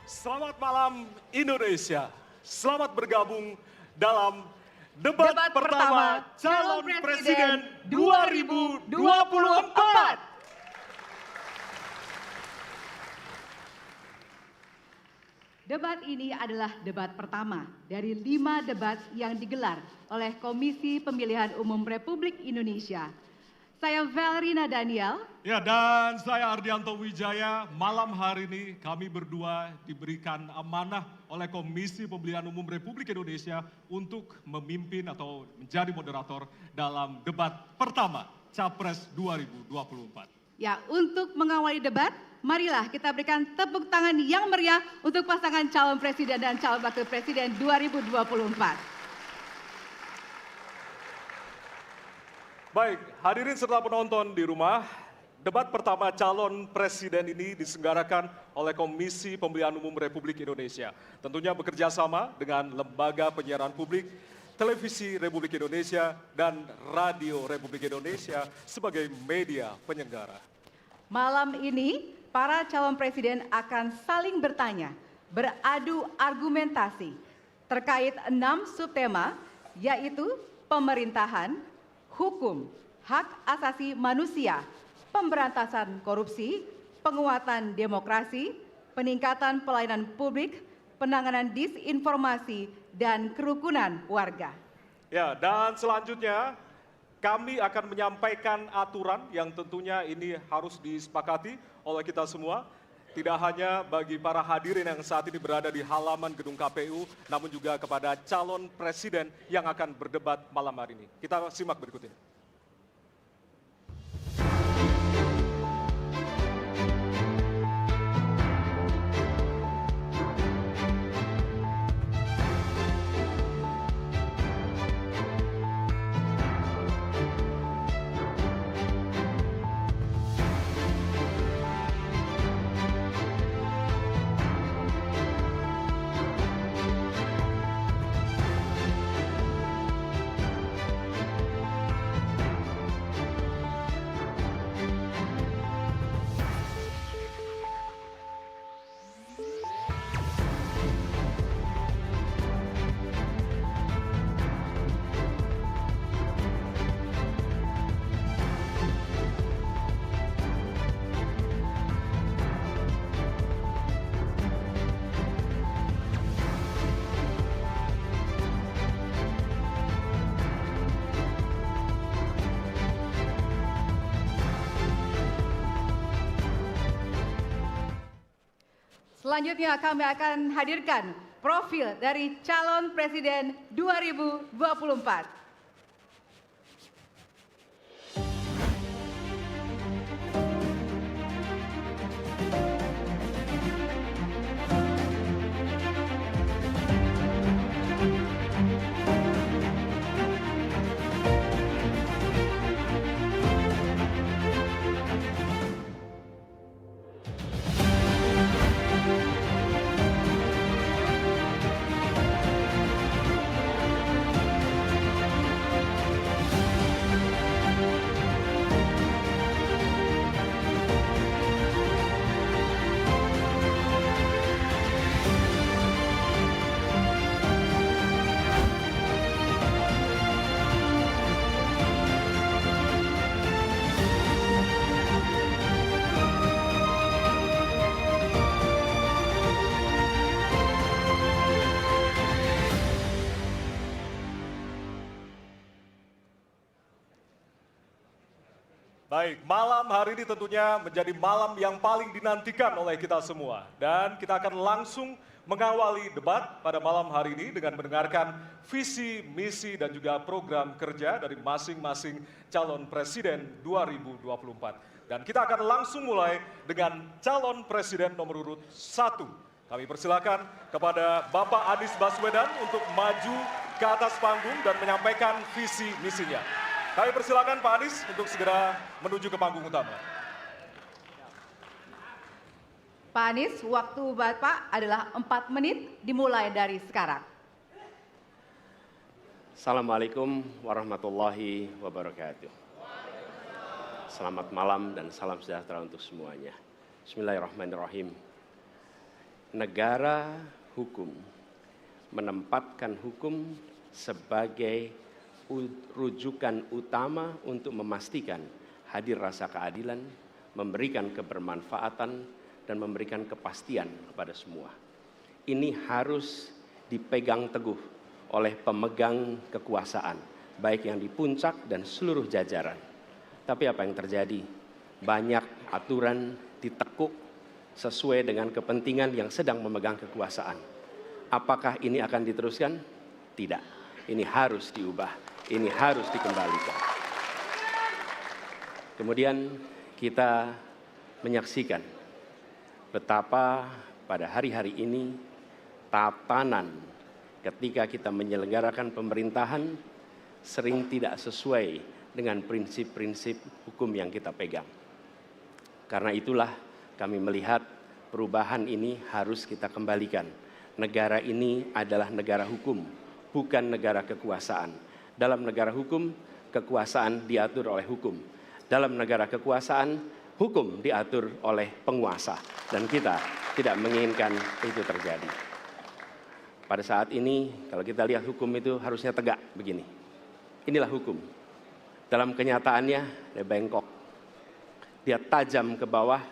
Selamat malam Indonesia. Selamat bergabung dalam debat pertama calon presiden 2024. Debat ini adalah debat pertama dari 5 debat yang digelar oleh Komisi Pemilihan Umum Republik Indonesia. Saya Valerina Daniel. Ya, dan saya Ardianto Wijaya. Malam hari ini kami berdua diberikan amanah oleh Komisi Pemilihan Umum Republik Indonesia untuk memimpin atau menjadi moderator dalam debat pertama Capres 2024. Ya, untuk mengawali debat, marilah kita berikan tepuk tangan yang meriah untuk pasangan calon presiden dan calon wakil presiden 2024. Baik, hadirin serta penonton di rumah, debat pertama calon presiden ini diselenggarakan oleh Komisi Pemilihan Umum Republik Indonesia. Tentunya bekerja sama dengan Lembaga Penyiaran Publik, Televisi Republik Indonesia, dan Radio Republik Indonesia sebagai media penyelenggara. Malam ini, para calon presiden akan saling bertanya, beradu argumentasi terkait 6 subtema, yaitu pemerintahan, hukum, hak asasi manusia, pemberantasan korupsi, penguatan demokrasi, peningkatan pelayanan publik, penanganan disinformasi, dan kerukunan warga. Ya, dan selanjutnya kami akan menyampaikan aturan yang tentunya ini harus disepakati oleh kita semua. Tidak hanya bagi para hadirin yang saat ini berada di halaman gedung KPU, namun juga kepada calon presiden yang akan berdebat malam hari ini. Kita simak berikut ini. Selanjutnya kami akan hadirkan profil dari calon presiden 2024. Baik, malam hari ini tentunya menjadi malam yang paling dinantikan oleh kita semua. Dan kita akan langsung mengawali debat pada malam hari ini dengan mendengarkan visi, misi, dan juga program kerja dari masing-masing calon presiden 2024. Dan kita akan langsung mulai dengan calon presiden nomor urut 1. Kami persilakan kepada Bapak Anies Baswedan untuk maju ke atas panggung dan menyampaikan visi misinya. Kami persilakan Pak Anies untuk segera menuju ke panggung utama. Pak Anies, waktu Bapak adalah 4 menit dimulai dari sekarang. Assalamualaikum warahmatullahi wabarakatuh. Selamat malam dan salam sejahtera untuk semuanya. Bismillahirrahmanirrahim. negara hukum, menempatkan hukum sebagai rujukan utama untuk memastikan hadir rasa keadilan, memberikan kebermanfaatan, dan memberikan kepastian kepada semua. Ini harus dipegang teguh oleh pemegang kekuasaan, baik yang di puncak dan seluruh jajaran. Tapi apa yang terjadi? Banyak aturan ditekuk sesuai dengan kepentingan yang sedang memegang kekuasaan. Apakah ini akan diteruskan? Tidak. Ini harus diubah. Ini harus dikembalikan. Kemudian kita menyaksikan betapa pada hari-hari ini tatanan ketika kita menyelenggarakan pemerintahan sering tidak sesuai dengan prinsip-prinsip hukum yang kita pegang. Karena itulah kami melihat perubahan ini harus kita kembalikan. Negara ini adalah negara hukum, bukan negara kekuasaan. Dalam negara hukum, kekuasaan diatur oleh hukum. Dalam negara kekuasaan, hukum diatur oleh penguasa. Dan kita tidak menginginkan itu terjadi. Pada saat ini, kalau kita lihat hukum itu harusnya tegak begini. Inilah hukum. Dalam kenyataannya, dia bengkok. Dia tajam ke bawah,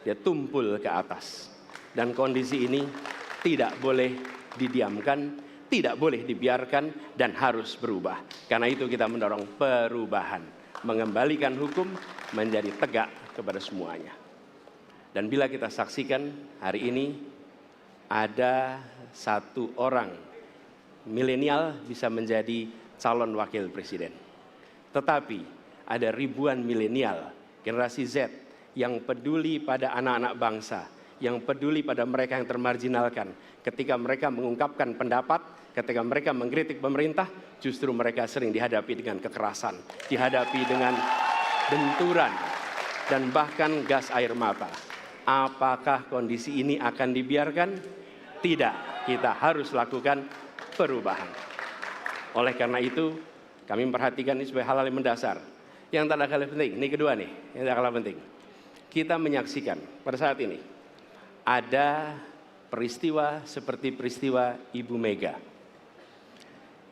dia tumpul ke atas. Dan kondisi ini tidak boleh didiamkan, tidak boleh dibiarkan, dan harus berubah. Karena itu kita mendorong perubahan. Mengembalikan hukum menjadi tegak kepada semuanya. Dan bila kita saksikan hari ini, ada satu orang milenial bisa menjadi calon wakil presiden. Tetapi ada ribuan milenial, generasi Z, yang peduli pada anak-anak bangsa, yang peduli pada mereka yang termarginalkan. Ketika mereka mengungkapkan pendapat, ketika mereka mengkritik pemerintah, justru mereka sering dihadapi dengan kekerasan, dihadapi dengan benturan, dan bahkan gas air mata. Apakah kondisi ini akan dibiarkan? Tidak, kita harus lakukan perubahan. Oleh karena itu, kami memperhatikan ini sebagai hal-hal yang mendasar. Yang tak kalah penting, ini kedua nih, yang tak kalah penting. Kita menyaksikan pada saat ini, ada peristiwa seperti peristiwa Ibu Mega.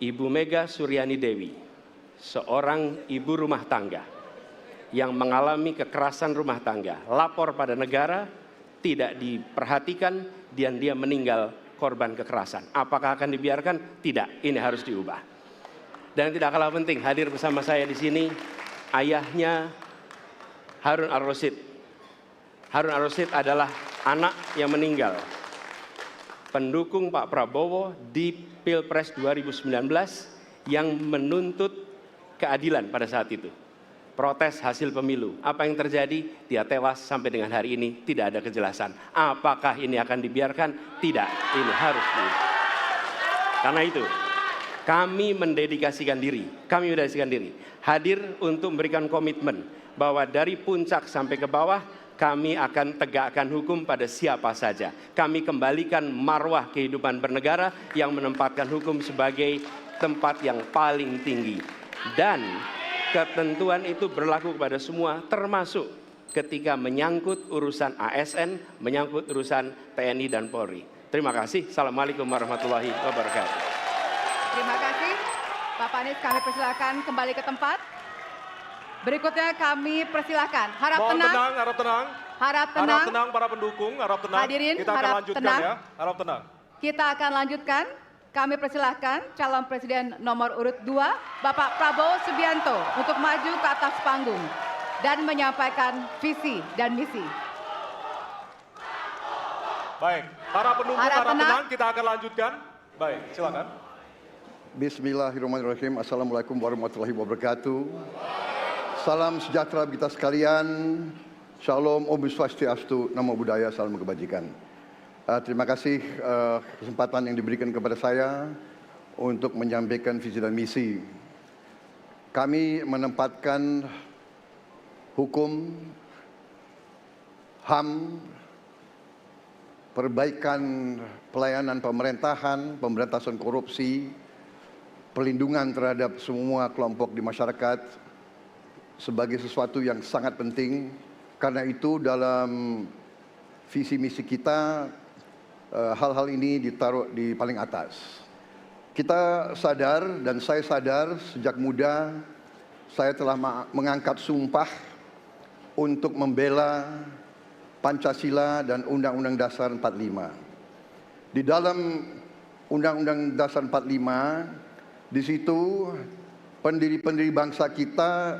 Ibu Mega Suryani Dewi, seorang ibu rumah tangga yang mengalami kekerasan rumah tangga, lapor pada negara, tidak diperhatikan, dan dia meninggal korban kekerasan. Apakah akan dibiarkan? Tidak, ini harus diubah. Dan tidak kalah penting, hadir bersama saya di sini, ayahnya Harun Ar-Rasyid. Harun Ar-Rasyid adalah anak yang meninggal, pendukung Pak Prabowo di Pilpres 2019 yang menuntut keadilan pada saat itu. Protes hasil pemilu. Apa yang terjadi? Dia tewas sampai dengan hari ini tidak ada kejelasan. Apakah ini akan dibiarkan? Tidak, ini harus diubah. Karena itu, kami mendedikasikan diri, hadir untuk memberikan komitmen bahwa dari puncak sampai ke bawah, kami akan tegakkan hukum pada siapa saja. Kami kembalikan marwah kehidupan bernegara yang menempatkan hukum sebagai tempat yang paling tinggi. Dan ketentuan itu berlaku kepada semua, termasuk ketika menyangkut urusan ASN, menyangkut urusan TNI dan Polri. Terima kasih. Assalamualaikum warahmatullahi wabarakatuh. Terima kasih. Bapak Anies, kami persilakan kembali ke tempat. Berikutnya kami persilakan. Harap Mohon tenang. harap tenang. Harap tenang. Harap tenang para pendukung, harap tenang. Hadirin, kita akan harap lanjutkan tenang. ya. Harap tenang. Kita akan lanjutkan. Kami persilahkan calon presiden nomor urut 2, Bapak Prabowo Subianto, untuk maju ke atas panggung dan menyampaikan visi dan misi. Baik, para pendukung Harap harap tenang. tenang, kita akan lanjutkan. Baik, silakan. Bismillahirrahmanirrahim. Assalamualaikum warahmatullahi wabarakatuh. Salam sejahtera kita sekalian. Shalom, Om Swastiastu, Namo Buddhaya, salam kebajikan. Terima kasih kesempatan yang diberikan kepada saya untuk menyampaikan visi dan misi. Kami menempatkan hukum, HAM, perbaikan pelayanan pemerintahan, pemberantasan korupsi, perlindungan terhadap semua kelompok di masyarakat sebagai sesuatu yang sangat penting. Karena itu dalam visi misi kita hal-hal ini ditaruh di paling atas. Kita sadar dan saya sadar sejak muda saya telah mengangkat sumpah untuk membela Pancasila dan Undang-Undang Dasar 45. Di dalam Undang-Undang Dasar 45, di situ pendiri-pendiri bangsa kita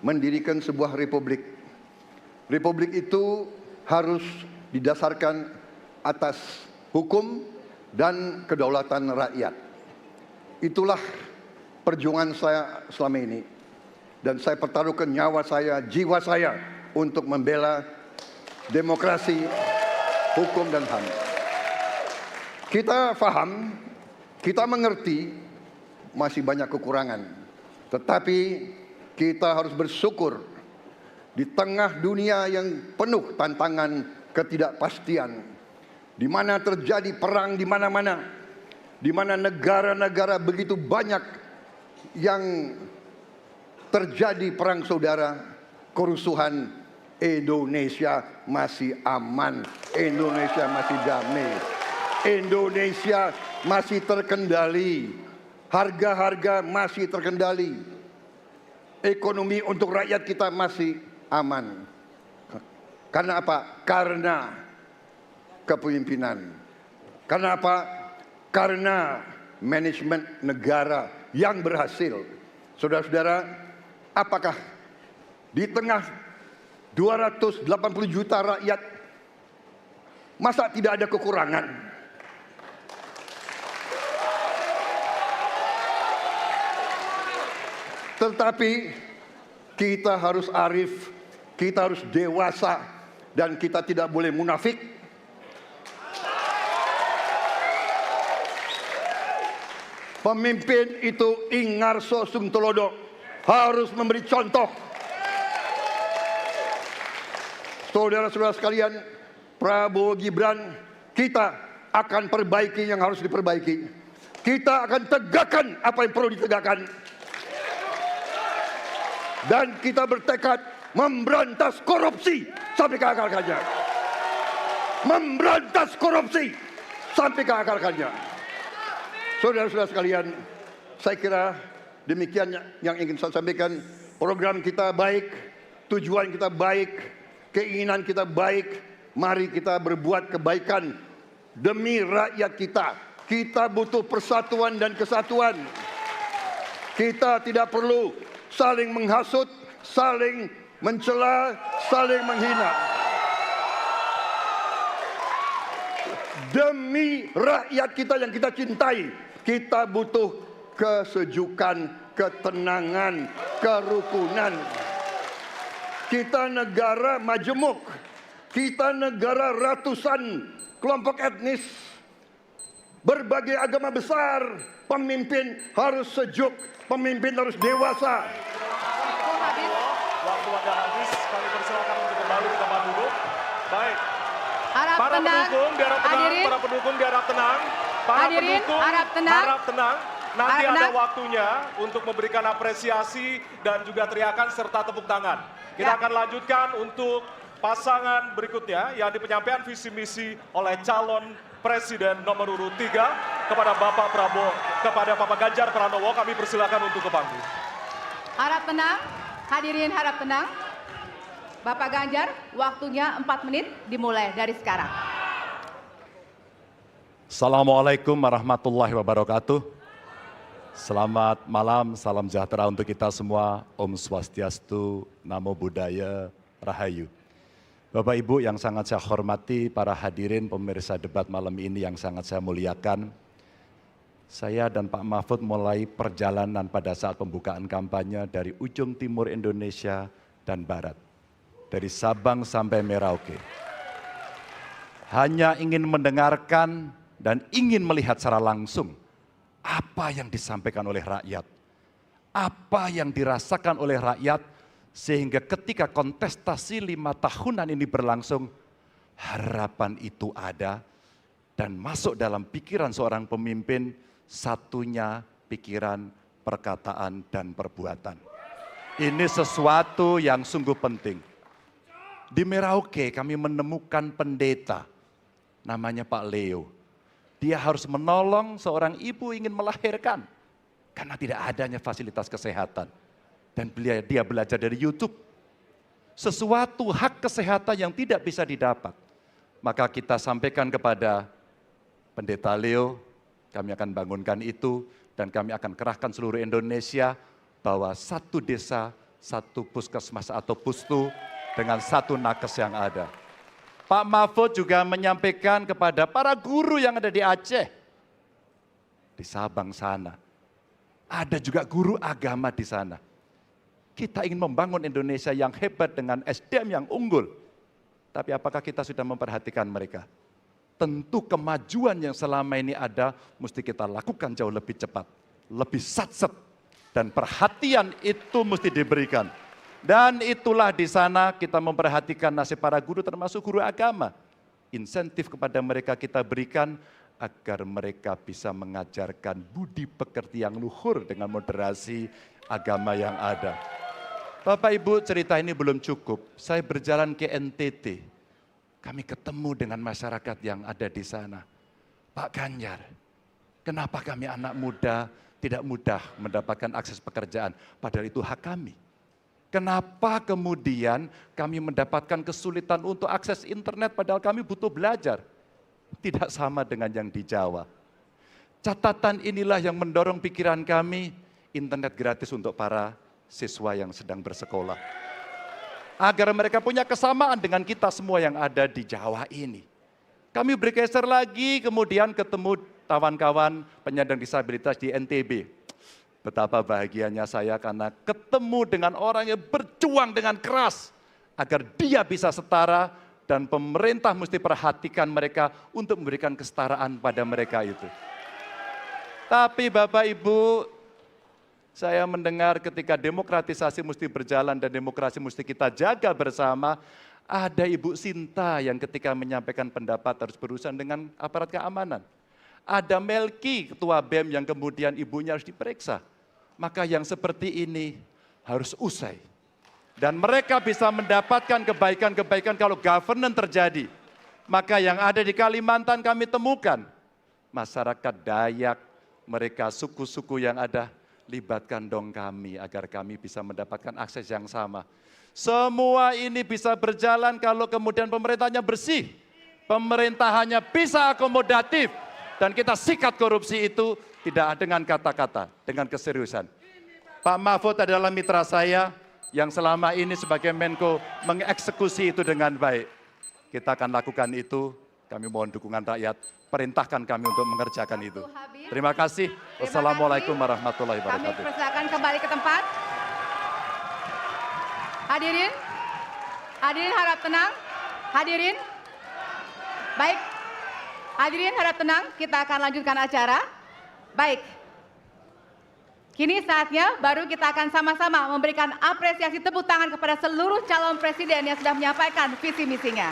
mendirikan sebuah republik. Republik itu harus didasarkan atas hukum dan kedaulatan rakyat. Itulah perjuangan saya selama ini. Dan saya pertaruhkan nyawa saya, jiwa saya untuk membela demokrasi, hukum dan HAM. Kita paham, kita mengerti masih banyak kekurangan. Tetapi kita harus bersyukur di tengah dunia yang penuh tantangan ketidakpastian, di mana terjadi perang di mana-mana, di mana negara-negara begitu banyak yang terjadi perang saudara, kerusuhan, Indonesia masih aman, Indonesia masih damai, Indonesia masih terkendali, harga-harga masih terkendali, ekonomi untuk rakyat kita masih aman. Karena apa? Karena kepemimpinan. Karena apa? Karena manajemen negara yang berhasil. Saudara-saudara, apakah di tengah 280 juta rakyat masa tidak ada kekurangan? Tetapi kita harus arif, kita harus dewasa, dan kita tidak boleh munafik. Pemimpin itu ingarso sung telodo, harus memberi contoh. Saudara-saudara sekalian, Prabowo Gibran, kita akan perbaiki yang harus diperbaiki. Kita akan tegakkan apa yang perlu ditegakkan. Dan kita bertekad memberantas korupsi sampai ke akar-akarnya. Memberantas korupsi sampai ke akar-akarnya. Saudara-saudara sekalian, saya kira demikian yang ingin saya sampaikan. Program kita baik, tujuan kita baik, keinginan kita baik. Mari kita berbuat kebaikan demi rakyat kita. Kita butuh persatuan dan kesatuan. Kita tidak perlu saling menghasut, saling mencela, saling menghina. Demi rakyat kita yang kita cintai, kita butuh kesejukan, ketenangan, kerukunan. Kita negara majemuk, kita negara ratusan kelompok etnis, berbagai agama besar. Pemimpin harus sejuk, pemimpin harus dewasa. Waktu Anda habis, kami persilakan untuk kembali ke tempat duduk. Baik. Harap Para tenang. pendukung diharap tenang, Hadirin. para pendukung diharap tenang. Para Hadirin, pendukung harap tenang. harap tenang. Nanti Harap ada tenang. waktunya untuk memberikan apresiasi dan juga teriakan serta tepuk tangan. Kita Ya. akan lanjutkan untuk pasangan berikutnya yang di penyampaian visi misi oleh calon Presiden nomor urut 3 kepada Bapak Prabowo, kepada Bapak Ganjar Pranowo. Kami persilakan untuk ke panggung. Harap tenang. Hadirin harap tenang. Bapak Ganjar, waktunya 4 menit dimulai dari sekarang. Assalamualaikum warahmatullahi wabarakatuh. Selamat malam, salam sejahtera untuk kita semua. Om Swastiastu, Namo Buddhaya, Rahayu. Bapak Ibu yang sangat saya hormati, para hadirin pemirsa debat malam ini yang sangat saya muliakan. Saya dan Pak Mahfud mulai perjalanan pada saat pembukaan kampanye dari ujung timur Indonesia dan barat. Dari Sabang sampai Merauke. Hanya ingin mendengarkan dan ingin melihat secara langsung apa yang disampaikan oleh rakyat. Apa yang dirasakan oleh rakyat sehingga ketika kontestasi 5 tahunan ini berlangsung, harapan itu ada dan masuk dalam pikiran seorang pemimpin, satunya pikiran, perkataan, dan perbuatan. Ini sesuatu yang sungguh penting. Di Merauke kami menemukan pendeta namanya Pak Leo. Dia harus menolong seorang ibu ingin melahirkan karena tidak adanya fasilitas kesehatan. Dan dia belajar dari YouTube. Sesuatu hak kesehatan yang tidak bisa didapat. Maka kita sampaikan kepada Pendeta Leo, kami akan bangunkan itu dan kami akan kerahkan seluruh Indonesia bahwa satu desa, satu puskesmas atau pustu dengan satu nakes yang ada. Pak Mahfud juga menyampaikan kepada para guru yang ada di Aceh, di Sabang sana. Ada juga guru agama di sana. Kita ingin membangun Indonesia yang hebat dengan SDM yang unggul. Tapi apakah kita sudah memperhatikan mereka? Tentu kemajuan yang selama ini ada mesti kita lakukan jauh lebih cepat. Lebih satset. Dan perhatian itu mesti diberikan. Dan itulah di sana kita memperhatikan nasib para guru termasuk guru agama. Insentif kepada mereka kita berikan agar mereka bisa mengajarkan budi pekerti yang luhur dengan moderasi agama yang ada. Bapak Ibu, cerita ini belum cukup. Saya berjalan ke NTT. Kami ketemu dengan masyarakat yang ada di sana. Pak Ganjar, kenapa kami anak muda tidak mudah mendapatkan akses pekerjaan? Padahal itu hak kami. Kenapa kemudian kami mendapatkan kesulitan untuk akses internet padahal kami butuh belajar? Tidak sama dengan yang di Jawa. Catatan inilah yang mendorong pikiran kami, internet gratis untuk para siswa yang sedang bersekolah. Agar mereka punya kesamaan dengan kita semua yang ada di Jawa ini. Kami bergeser lagi, kemudian ketemu kawan-kawan penyandang disabilitas di NTB. Betapa bahagianya saya karena ketemu dengan orang yang berjuang dengan keras agar dia bisa setara dan pemerintah mesti perhatikan mereka untuk memberikan kesetaraan pada mereka itu. Tapi Bapak Ibu, saya mendengar ketika demokratisasi mesti berjalan dan demokrasi mesti kita jaga bersama, ada Ibu Sinta yang ketika menyampaikan pendapat harus berurusan dengan aparat keamanan. Ada Melki, ketua BEM yang kemudian ibunya harus diperiksa. Maka yang seperti ini harus usai. Dan mereka bisa mendapatkan kebaikan-kebaikan kalau governance terjadi. Maka yang ada di Kalimantan kami temukan. Masyarakat Dayak, mereka suku-suku yang ada, libatkan dong kami agar kami bisa mendapatkan akses yang sama. Semua ini bisa berjalan kalau kemudian pemerintahnya bersih. Pemerintahannya bisa akomodatif. Dan kita sikat korupsi itu tidak dengan kata-kata, dengan keseriusan. Pak Mahfud adalah mitra saya yang selama ini sebagai Menko mengeksekusi itu dengan baik. Kita akan lakukan itu, kami mohon dukungan rakyat, perintahkan kami untuk mengerjakan itu. Terima kasih. Wassalamualaikum warahmatullahi wabarakatuh. Kami persilakan kembali ke tempat. Hadirin, hadirin harap tenang. Hadirin, baik. Hadirin harap tenang, kita akan lanjutkan acara. Baik. Kini saatnya baru kita akan sama-sama memberikan apresiasi tepuk tangan kepada seluruh calon presiden yang sudah menyampaikan visi misinya.